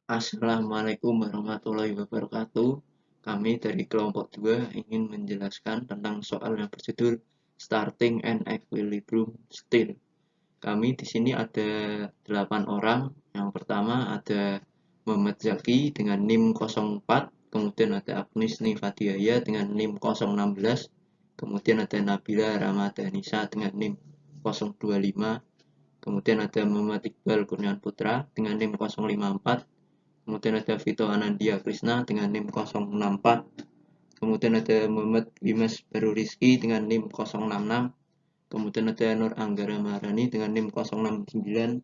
Assalamualaikum warahmatullahi wabarakatuh. Kami dari kelompok 2 ingin menjelaskan tentang soal yang berjudul Starting and Equilibrium Steel. Kami di sini ada 8 orang. Yang pertama ada Muhammad Zaki dengan NIM 04, kemudian ada Agnes Nifadiaya dengan NIM 016, kemudian ada Nabila Ramadanisa dengan NIM 025, kemudian ada Muhammad Iqbal Kurniawan Putra dengan NIM 054, kemudian ada Vito Anandia Krisna dengan NIM 064, kemudian ada Muhammad Dimas Baru Rizky dengan NIM 066, kemudian ada Nur Anggara Maharani dengan NIM 069,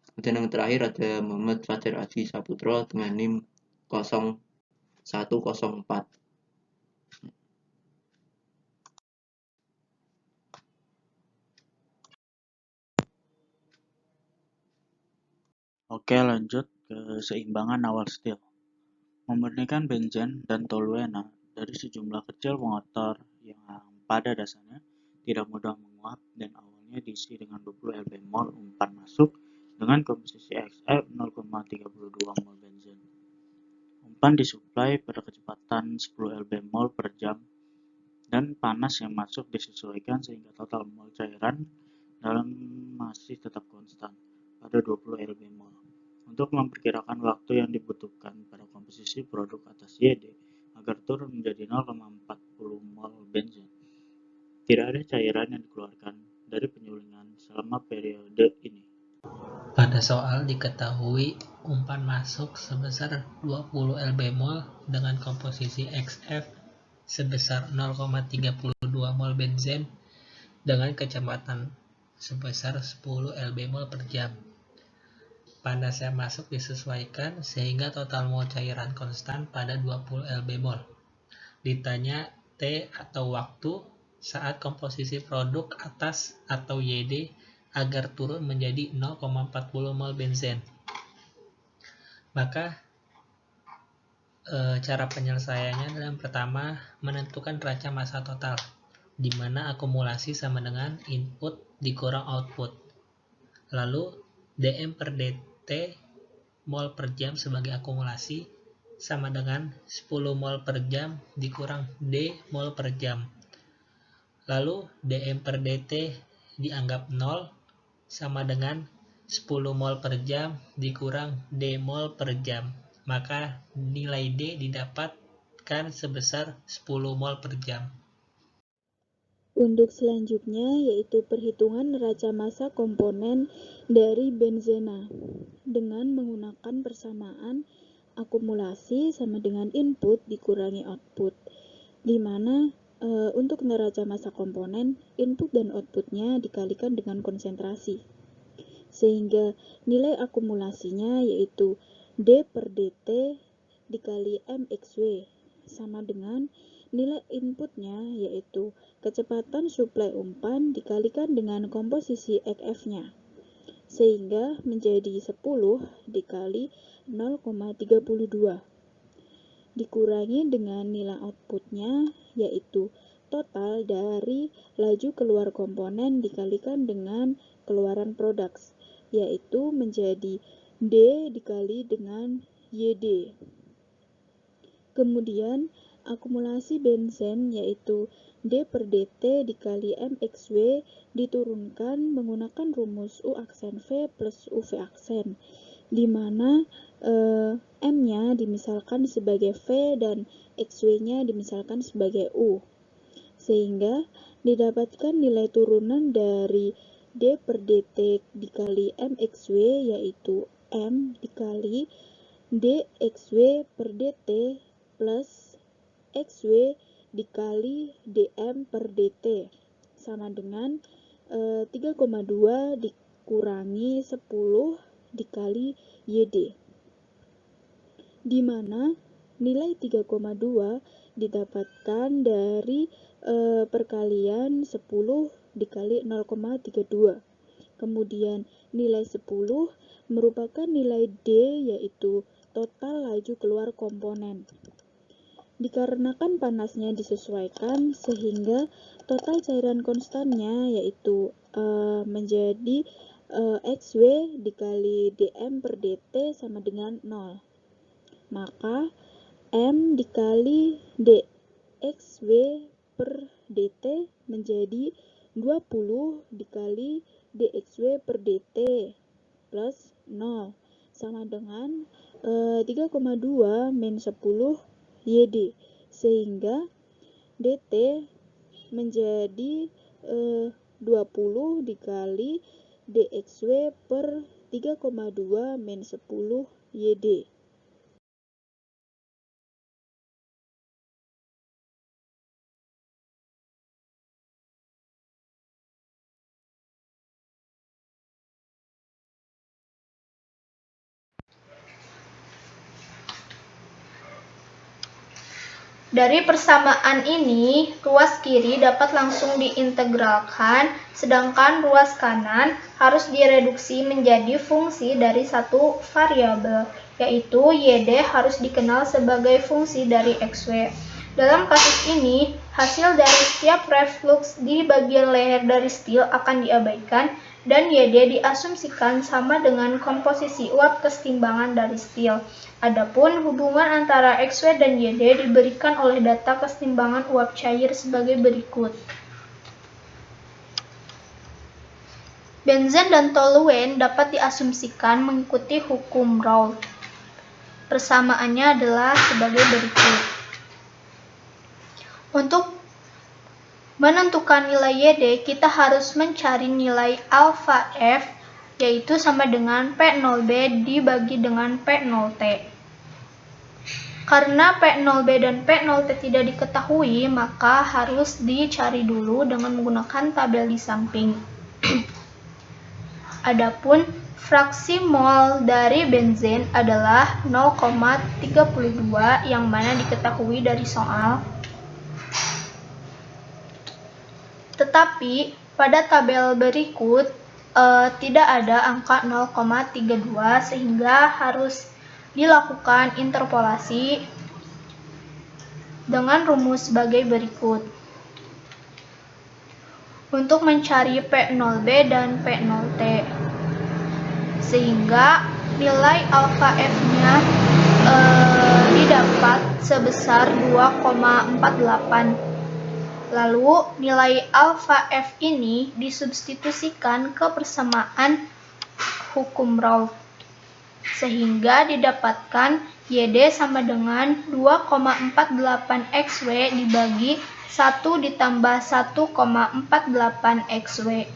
kemudian yang terakhir ada Muhammad Fajar Aji Saputro dengan NIM 0104. Oke, lanjut ke seimbangan awal stil. Memurnikan benzen dan toluena dari sejumlah kecil motor yang pada dasarnya tidak mudah menguap dan awalnya diisi dengan 20 lb mol umpan masuk dengan komposisi XF 0,32 mol benzen. Umpan disuplai pada kecepatan 10 lb mol per jam dan panas yang masuk disesuaikan sehingga total mol cairan dalam masih tetap konstan pada 20 lb mol. Untuk memperkirakan waktu yang dibutuhkan pada komposisi produk atas YD agar turun menjadi 0,40 mol benzen. Tidak ada cairan yang dikeluarkan dari penyulingan selama periode ini. Pada soal diketahui umpan masuk sebesar 20 lb/mol dengan komposisi XF sebesar 0,32 mol benzen dengan kecepatan sebesar 10 lb/mol per jam. Panas yang masuk disesuaikan sehingga total mol cairan konstan pada 20 lb/mol. Ditanya T atau waktu saat komposisi produk atas atau YD agar turun menjadi 0,40 mol benzen. Maka cara penyelesaiannya adalah yang pertama menentukan neraca massa total, di mana akumulasi sama dengan input dikurang output. Lalu dm per dt mol per jam sebagai akumulasi sama dengan 10 mol per jam dikurang d mol per jam. Lalu dm per dt dianggap 0 sama dengan 10 mol per jam dikurang d mol per jam. Maka nilai D didapatkan sebesar 10 mol per jam. Untuk selanjutnya yaitu perhitungan neraca massa komponen dari benzena dengan menggunakan persamaan akumulasi sama dengan input dikurangi output, di mana untuk neraca massa komponen input dan outputnya dikalikan dengan konsentrasi, sehingga nilai akumulasinya yaitu D per dt dikali mxw sama dengan nilai inputnya yaitu kecepatan suplai umpan dikalikan dengan komposisi XF-nya, sehingga menjadi 10 dikali 0,32 dikurangi dengan nilai outputnya yaitu total dari laju keluar komponen dikalikan dengan keluaran produk, yaitu menjadi D dikali dengan YD. Kemudian akumulasi benzen yaitu D per dt dikali mxw diturunkan menggunakan rumus U aksen V plus UV aksen, di mana M-nya dimisalkan sebagai V dan XW-nya dimisalkan sebagai U, sehingga didapatkan nilai turunan dari D per dt dikali mxw yaitu M dikali dxw per dt plus xw dikali dm per dt sama dengan 3,2 dikurangi 10 dikali yd, di mana nilai 3,2 didapatkan dari perkalian 10 dikali 0,32. Kemudian nilai 10 merupakan nilai D yaitu total laju keluar komponen. Dikarenakan panasnya disesuaikan sehingga total cairan konstannya yaitu menjadi XW dikali dm per dt sama dengan 0. Maka m dikali dxw per dt menjadi 20 dikali dxw per dt plus 0 sama dengan 3,2 min 10 YD, sehingga dt menjadi 20 dikali dxw per 3,2 min 10 YD. Dari persamaan ini, ruas kiri dapat langsung diintegralkan, sedangkan ruas kanan harus direduksi menjadi fungsi dari satu variabel, yaitu YD harus dikenal sebagai fungsi dari XW. Dalam kasus ini, hasil dari setiap reflux di bagian leher dari stil akan diabaikan, dan YD diasumsikan sama dengan komposisi uap kesetimbangan dari stil. Adapun hubungan antara XW dan YD diberikan oleh data kesetimbangan uap cair sebagai berikut. Benzen dan toluene dapat diasumsikan mengikuti hukum Raoult. Persamaannya adalah sebagai berikut. Untuk menentukan nilai YD, kita harus mencari nilai alfa F, yaitu sama dengan P0B dibagi dengan P0T. Karena P0B dan P0T tidak diketahui, maka harus dicari dulu dengan menggunakan tabel di samping. Adapun fraksi mol dari benzen adalah 0,32 yang mana diketahui dari soal. Tetapi pada tabel berikut tidak ada angka 0,32 sehingga harus dilakukan interpolasi dengan rumus sebagai berikut. Untuk mencari P0B dan P0T, sehingga nilai alfa F-nya didapat sebesar 2,48. Lalu nilai alfa F ini disubstitusikan ke persamaan hukum Raoult, sehingga didapatkan YD sama dengan 2,48 XW dibagi 1 ditambah 1,48 XW.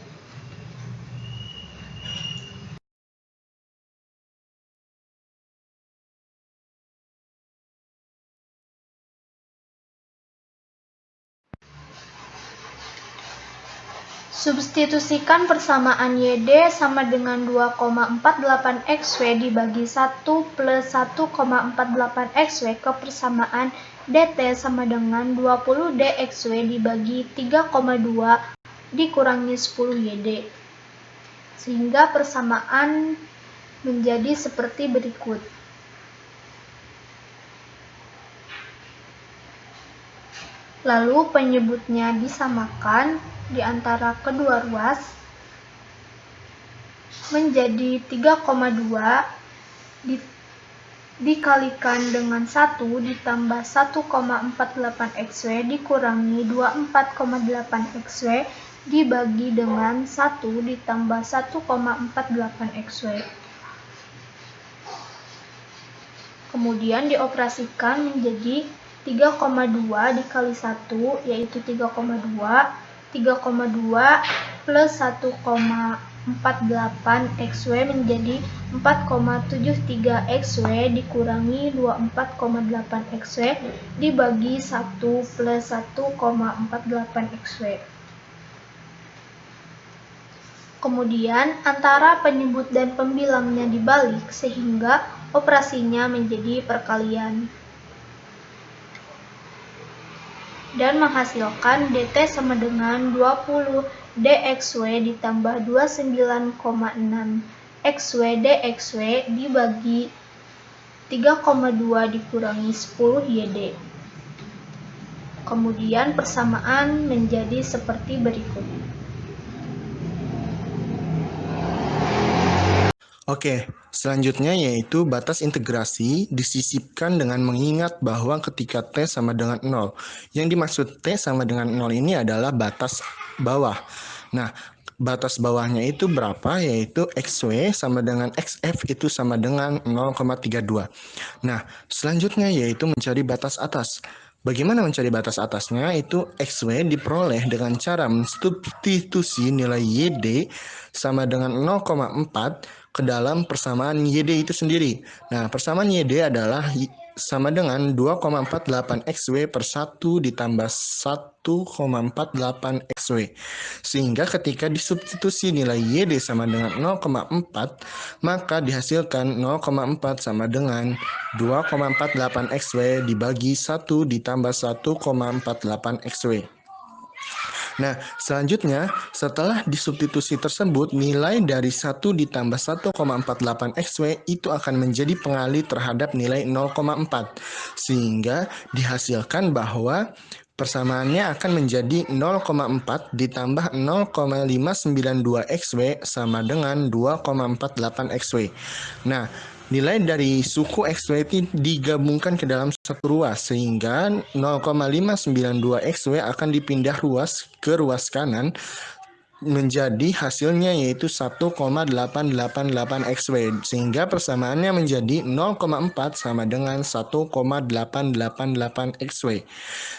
Substitusikan persamaan YD sama dengan 2,48 XW dibagi 1 plus 1,48 XW ke persamaan DT sama dengan 20 DXW dibagi 3,2 dikurangi 10 YD. Sehingga persamaan menjadi seperti berikut. Lalu penyebutnya disamakan di antara kedua ruas menjadi 3,2 dikalikan dengan 1 ditambah 1,48 XW dikurangi 24,8 XW dibagi dengan 1 ditambah 1,48 XW. Kemudian dioperasikan menjadi 3,2 dikali 1 yaitu 3,2 plus 1,48 XW menjadi 4,73 XW dikurangi 24,8 XW dibagi 1 plus 1,48 XW. Kemudian antara penyebut dan pembilangnya dibalik sehingga operasinya menjadi perkalian. Dan menghasilkan DT sama dengan 20 DXW ditambah 29,6 XW DXW dibagi 3,2 dikurangi 10 YD. Kemudian persamaan menjadi seperti berikut. Oke, selanjutnya yaitu batas integrasi disisipkan dengan mengingat bahwa ketika T sama dengan 0. Yang dimaksud T sama dengan 0 ini adalah batas bawah. Nah, batas bawahnya itu berapa? Yaitu XW sama dengan XF itu sama dengan 0,32. Nah, selanjutnya yaitu mencari batas atas. Bagaimana mencari batas atasnya? Itu XW diperoleh dengan cara mensubstitusi nilai YD sama dengan 0,4 ke dalam persamaan YD itu sendiri. Nah, persamaan YD adalah sama dengan 2,48 XW per 1 ditambah 1,48 XW. Sehingga ketika disubstitusi nilai YD sama dengan 0,4, maka dihasilkan 0,4 sama dengan 2,48 XW dibagi 1 ditambah 1,48 XW. Nah, selanjutnya setelah disubstitusi tersebut, nilai dari 1 ditambah 1,48 XW itu akan menjadi pengali terhadap nilai 0,4. Sehingga dihasilkan bahwa persamaannya akan menjadi 0,4 ditambah 0,592 XW sama dengan 2,48 XW. Nah, nilai dari suku XW itu digabungkan ke dalam satu ruas sehingga 0,592 XW akan dipindah ruas ke ruas kanan menjadi hasilnya yaitu 1,888 XW sehingga persamaannya menjadi 0,4 sama dengan 1,888 XW.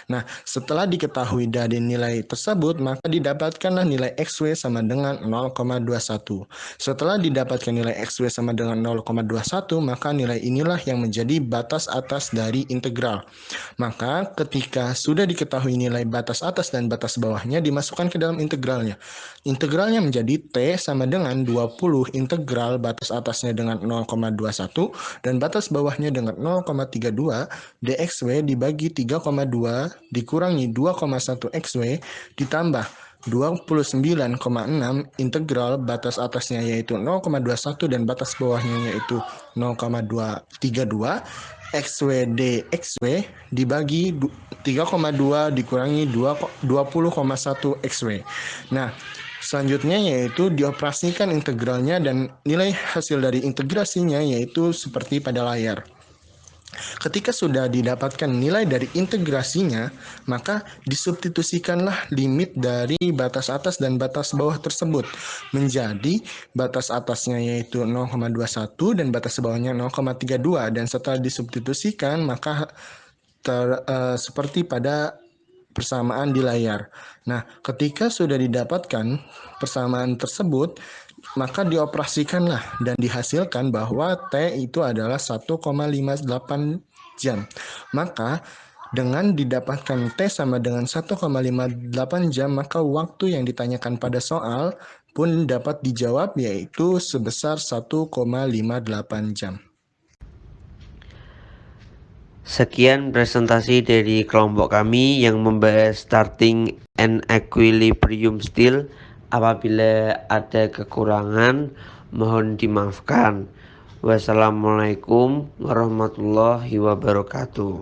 Nah, setelah diketahui dari nilai tersebut, maka didapatkanlah nilai XW sama dengan 0,21. Setelah didapatkan nilai XW sama dengan 0,21, maka nilai inilah yang menjadi batas atas dari integral. Maka ketika sudah diketahui nilai batas atas dan batas bawahnya, dimasukkan ke dalam integralnya. Integralnya menjadi T sama dengan 20 integral batas atasnya dengan 0,21 dan batas bawahnya dengan 0,32 dxw dibagi 3,2 dikurangi 2,1 xw ditambah 29,6 integral batas atasnya yaitu 0,21 dan batas bawahnya yaitu 0,232 XW dxw dibagi 3,2 dikurangi 20,1 XW. Nah, selanjutnya yaitu dioperasikan integralnya dan nilai hasil dari integrasinya yaitu seperti pada layar. Ketika sudah didapatkan nilai dari integrasinya, maka disubstitusikanlah limit dari batas atas dan batas bawah tersebut menjadi batas atasnya yaitu 0,21 dan batas bawahnya 0,32 dan setelah disubstitusikan maka seperti pada persamaan di layar. Nah, ketika sudah didapatkan persamaan tersebut, maka dioperasikanlah dan dihasilkan bahwa T itu adalah 1,58 jam. Maka dengan didapatkan T sama dengan 1,58 jam, maka waktu yang ditanyakan pada soal pun dapat dijawab yaitu sebesar 1,58 jam. Sekian presentasi dari kelompok kami yang membahas starting and equilibrium still. Apabila ada kekurangan, mohon dimaafkan. Wassalamualaikum warahmatullahi wabarakatuh.